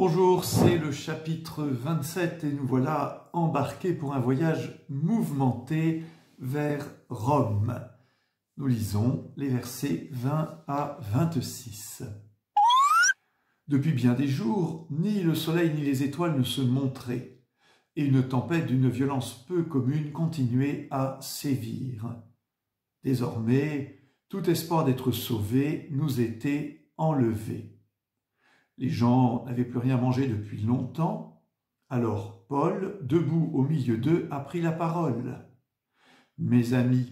Bonjour, c'est le chapitre 27 et nous voilà embarqués pour un voyage mouvementé vers Rome. Nous lisons les versets 20 à 26. Depuis bien des jours, ni le soleil ni les étoiles ne se montraient, et une tempête d'une violence peu commune continuait à sévir. Désormais, tout espoir d'être sauvés nous était enlevé. Les gens n'avaient plus rien mangé depuis longtemps. Alors Paul, debout au milieu d'eux, a pris la parole. « Mes amis,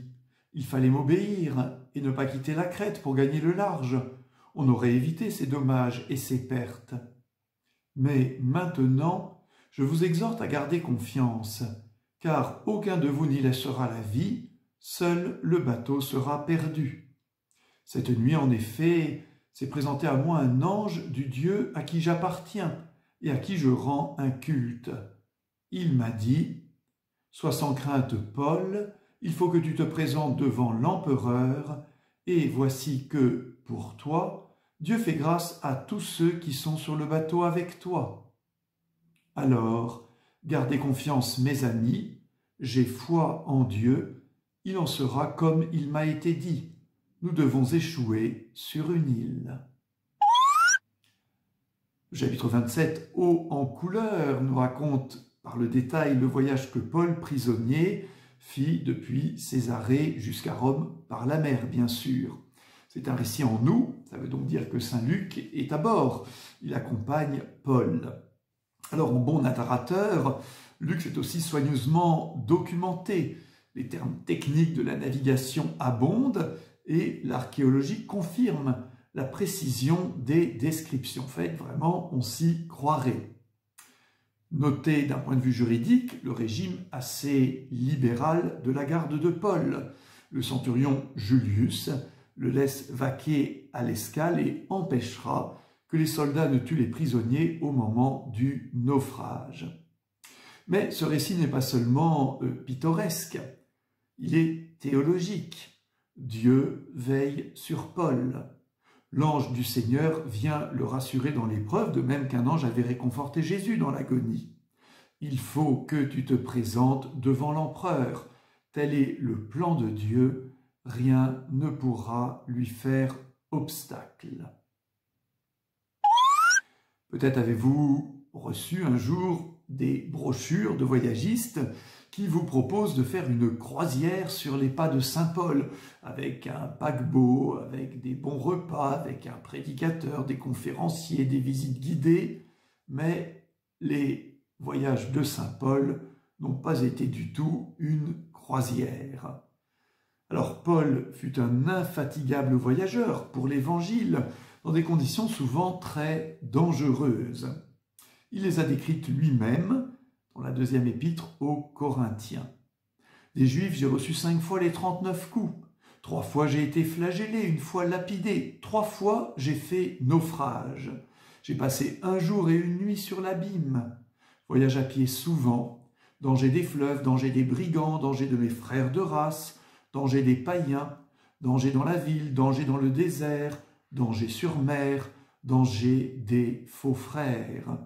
il fallait m'obéir et ne pas quitter la Crète pour gagner le large. On aurait évité ces dommages et ces pertes. Mais maintenant, je vous exhorte à garder confiance, car aucun de vous n'y laissera la vie, seul le bateau sera perdu. Cette nuit, en effet, s'est présenté à moi un ange du Dieu à qui j'appartiens et à qui je rends un culte. Il m'a dit, « Sois sans crainte, Paul, il faut que tu te présentes devant l'empereur, et voici que, pour toi, Dieu fait grâce à tous ceux qui sont sur le bateau avec toi. Alors, gardez confiance, mes amis, j'ai foi en Dieu, il en sera comme il m'a été dit. Nous devons échouer sur une île. » Le chapitre 27, haut en couleur, nous raconte par le détail le voyage que Paul, prisonnier, fit depuis Césarée jusqu'à Rome par la mer, bien sûr. C'est un récit en nous, ça veut donc dire que Saint Luc est à bord. Il accompagne Paul. Alors, en bon narrateur, Luc s'est aussi soigneusement documenté. Les termes techniques de la navigation abondent, et l'archéologie confirme la précision des descriptions faites. Vraiment, on s'y croirait. Notez d'un point de vue juridique le régime assez libéral de la garde de Paul. Le centurion Julius le laisse vaquer à l'escale et empêchera que les soldats ne tuent les prisonniers au moment du naufrage. Mais ce récit n'est pas seulement pittoresque, il est théologique. Dieu veille sur Paul. L'ange du Seigneur vient le rassurer dans l'épreuve, de même qu'un ange avait réconforté Jésus dans l'agonie. Il faut que tu te présentes devant l'empereur. Tel est le plan de Dieu. Rien ne pourra lui faire obstacle. Peut-être avez-vous reçu un jour des brochures de voyagistes qui vous proposent de faire une croisière sur les pas de Saint Paul, avec un paquebot, avec des bons repas, avec un prédicateur, des conférenciers, des visites guidées, mais les voyages de Saint Paul n'ont pas été du tout une croisière. Alors Paul fut un infatigable voyageur pour l'Évangile, dans des conditions souvent très dangereuses. Il les a décrites lui-même dans la deuxième épître aux Corinthiens. Des Juifs, j'ai reçu 5 fois les 39 coups. 3 fois j'ai été flagellé, 1 fois lapidé. 3 fois j'ai fait naufrage. J'ai passé 1 jour et 1 nuit sur l'abîme. Voyage à pied souvent. Danger des fleuves, danger des brigands, danger de mes frères de race, danger des païens, danger dans la ville, danger dans le désert, danger sur mer, danger des faux frères.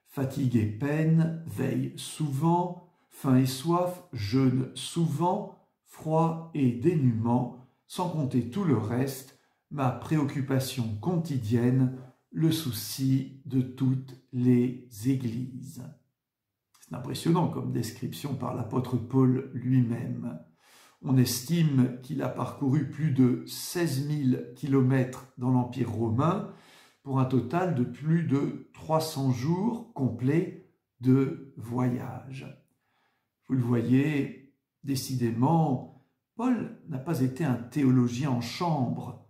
Fatigue et peine, veille souvent, faim et soif, jeûne souvent, froid et dénuement, sans compter tout le reste, ma préoccupation quotidienne, le souci de toutes les églises. C'est impressionnant comme description par l'apôtre Paul lui-même. On estime qu'il a parcouru plus de 16 000 kilomètres dans l'Empire romain, pour un total de plus de 300 jours complets de voyage. Vous le voyez, décidément, Paul n'a pas été un théologien en chambre,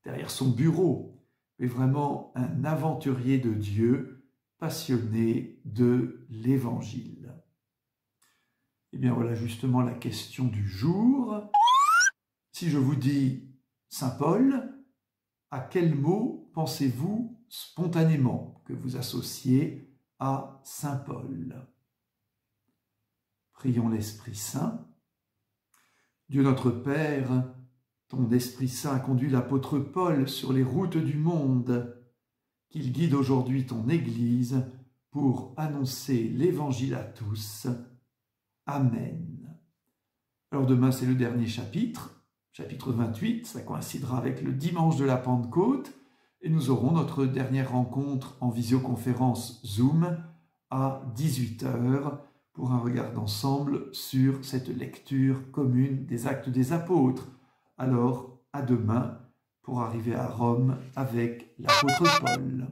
derrière son bureau, mais vraiment un aventurier de Dieu, passionné de l'Évangile. Eh bien voilà justement la question du jour. Si je vous dis Saint Paul, à quel mot pensez-vous spontanément que vous associez à Saint Paul? Prions l'Esprit Saint. Dieu notre Père, ton Esprit Saint a conduit l'apôtre Paul sur les routes du monde. qu'il guide aujourd'hui ton Église pour annoncer l'Évangile à tous. Amen. Alors demain, c'est le dernier chapitre, chapitre 28, ça coïncidera avec le dimanche de la Pentecôte, et nous aurons notre dernière rencontre en visioconférence Zoom à 18 h pour un regard d'ensemble sur cette lecture commune des Actes des Apôtres. Alors, à demain pour arriver à Rome avec l'apôtre Paul.